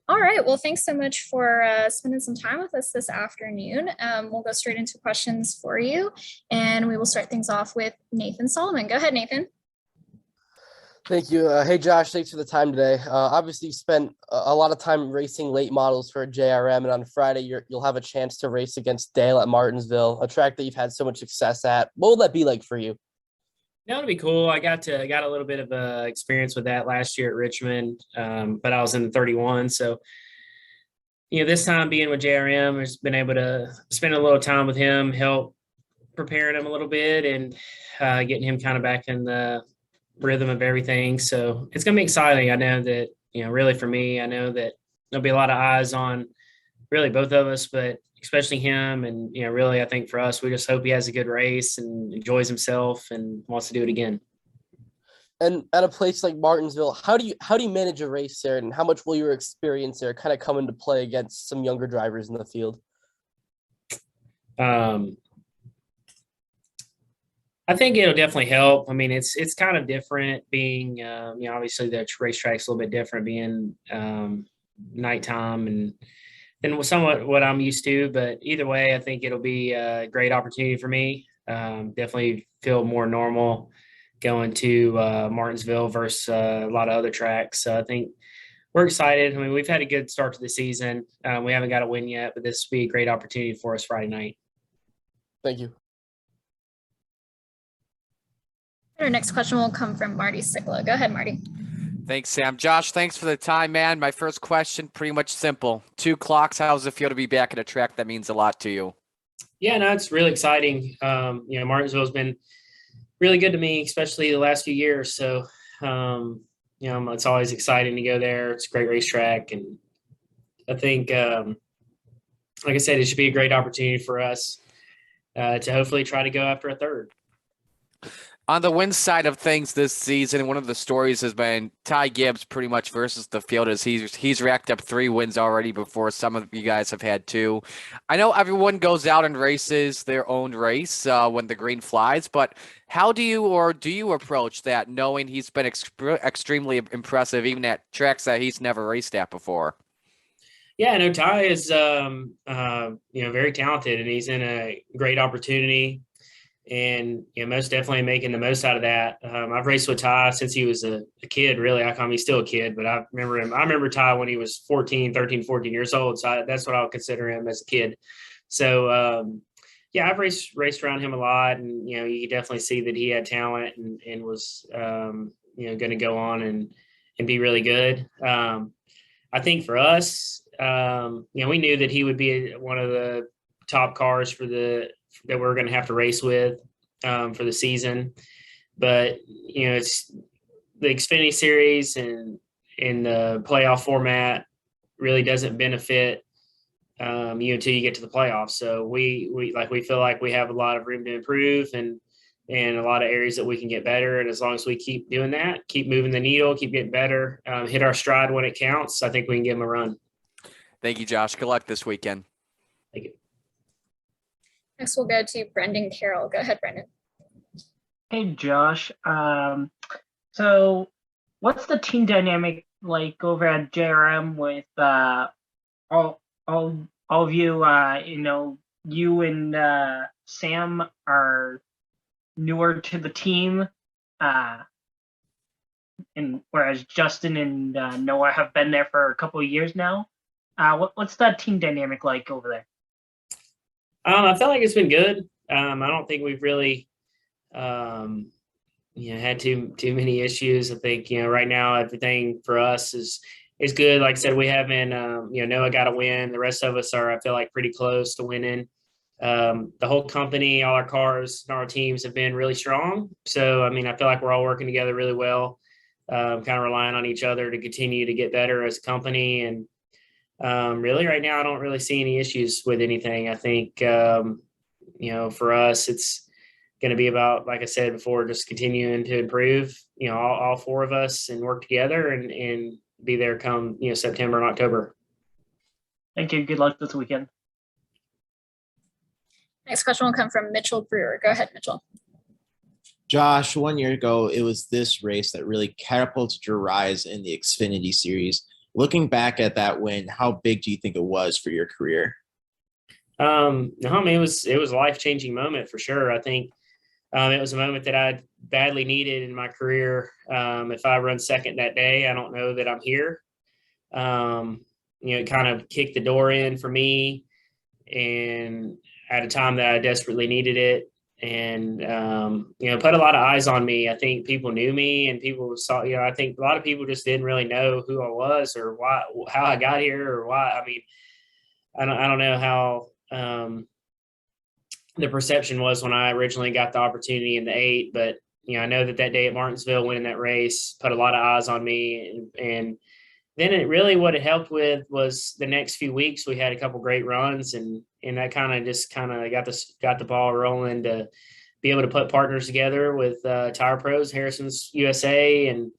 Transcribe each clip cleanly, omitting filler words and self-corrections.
All right. Well, thanks so much for spending some time with us this afternoon. We'll go straight into questions for you, and we will start things off with Nathan Solomon. Go ahead, Nathan. Thank you. Hey, Josh, thanks for the time today. Obviously, you spent a lot of time racing late models for JRM, and on Friday, you'll have a chance to race against Dale at Martinsville, a track that you've had so much success at. What will that be like for you? It'll be cool. I got a little bit of experience with that last year at Richmond, but I was in the 31. So, this time being with JRM, has been able to spend a little time with him, help preparing him a little bit, and getting him kind of back in the rhythm of everything. So it's going to be exciting. I know that, really for me, I know that there'll be a lot of eyes on really both of us, but especially him. And, really, I think for us, we just hope he has a good race and enjoys himself and wants to do it again. And at a place like Martinsville, how do you manage a race there, and how much will your experience there kind of come into play against some younger drivers in the field? I think it'll definitely help. I mean, it's kind of different being, obviously the racetrack's a little bit different being nighttime and somewhat what I'm used to. But either way, I think it'll be a great opportunity for me. Definitely feel more normal going to Martinsville versus a lot of other tracks. So I think we're excited. I mean, we've had a good start to the season. We haven't got a win yet, but this will be a great opportunity for us Friday night. Thank you. Our next question will come from Marty Sikla. Go ahead, Marty. Thanks, Sam. Josh, thanks for the time, man. My first question, pretty much simple. 2 clocks, how does it feel to be back at a track that means a lot to you? Yeah, no, it's really exciting. Martinsville's been really good to me, especially the last few years. So, it's always exciting to go there. It's a great racetrack. And I think, like I said, it should be a great opportunity for us to hopefully try to go after a third. On the win side of things this season, one of the stories has been Ty Gibbs pretty much versus the field as he's racked up 3 wins already before some of you guys have had 2. I know everyone goes out and races their own race when the green flies, but how do you approach that knowing he's been extremely impressive even at tracks that he's never raced at before? Yeah, no, Ty is very talented and he's in a great opportunity. And most definitely making the most out of that. I've raced with Ty since he was a kid, really. I call him he's still a kid, but I remember him. I remember Ty when he was 13, 14 years old. So that's what I'll consider him as a kid. So, I've raced around him a lot. And, you can definitely see that he had talent and was, going to go on and be really good. I think for us, we knew that he would be one of the top cars that we're going to have to race with for the season. But, it's the Xfinity Series and the playoff format really doesn't benefit until you get to the playoffs. So we feel like we have a lot of room to improve and a lot of areas that we can get better. And as long as we keep doing that, keep moving the needle, keep getting better, hit our stride when it counts, I think we can give them a run. Thank you, Josh. Good luck this weekend. Thank you. Next, we'll go to Brendan Carroll. Go ahead, Brendan. Hey, Josh. So what's the team dynamic like over at JRM with all of you? You and Sam are newer to the team, and whereas Justin and Noah have been there for a couple of years now. What's that team dynamic like over there? I feel like it's been good. I don't think we've really, had too many issues. I think right now everything for us is good. Like I said, we haven't, Noah got a win. The rest of us are, I feel like, pretty close to winning. The whole company, all our cars, and our teams have been really strong. So I feel like we're all working together really well, kind of relying on each other to continue to get better as a company. And really right now, I don't really see any issues with anything. I think, for us, it's going to be about, like I said before, just continuing to improve, all 4 of us and work together and be there come, September and October. Thank you. Good luck this weekend. Next question will come from Mitchell Brewer. Go ahead, Mitchell. Josh, 1 year ago, it was this race that really catapulted your rise in the Xfinity Series. Looking back at that win, how big do you think it was for your career? No, I mean, it was a life-changing moment for sure. I think it was a moment that I badly needed in my career. If I run second that day, I don't know that I'm here. It kind of kicked the door in for me, and at a time that I desperately needed it. And put a lot of eyes on me. I think people knew me, and people saw. I think a lot of people just didn't really know who I was or why, how I got here, or why. I mean, I don't know how the perception was when I originally got the opportunity in the 8, but I know that day at Martinsville, winning that race, put a lot of eyes on me, and then it really, what it helped with was the next few weeks we had a couple great runs, and that kind of got the ball rolling to be able to put partners together with Tire Pros, Harrison's USA, and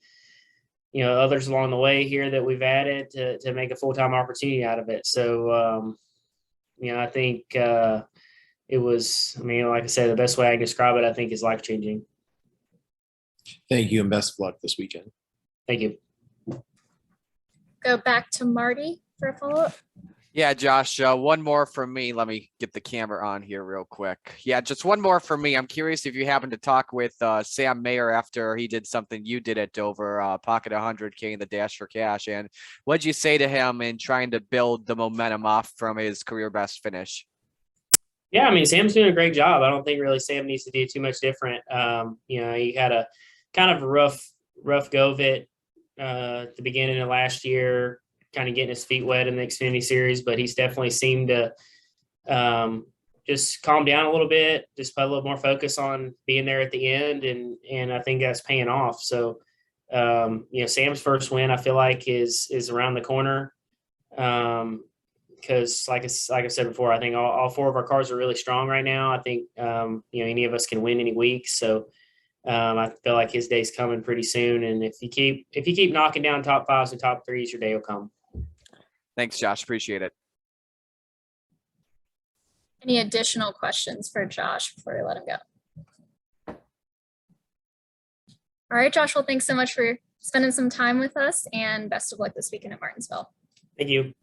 others along the way here that we've added to make a full-time opportunity out of it. So I think it was, like I said, the best way I can describe it, I think, is life-changing. Thank you, and best of luck this weekend. Thank you. Go back to Marty for a follow-up. Yeah, Josh, one more from me. Let me get the camera on here real quick. Yeah, just one more from me. I'm curious if you happened to talk with Sam Mayer after he did something you did at Dover, pocket 100K in the Dash for Cash. And what'd you say to him in trying to build the momentum off from his career best finish? Yeah, Sam's doing a great job. I don't think really Sam needs to do too much different. He had a kind of rough go of it at the beginning of last year, kind of getting his feet wet in the Xfinity Series, but he's definitely seemed to just calm down a little bit, just put a little more focus on being there at the end, and I think that's paying off. So, Sam's first win, I feel like, is around the corner. Because like I said before, I think all 4 of our cars are really strong right now. I think any of us can win any week. So I feel like his day's coming pretty soon. And if you keep knocking down top 5s and top 3s, your day will come. Thanks, Josh. Appreciate it. Any additional questions for Josh before we let him go? All right, Josh. Well, thanks so much for spending some time with us, and best of luck this weekend at Martinsville. Thank you.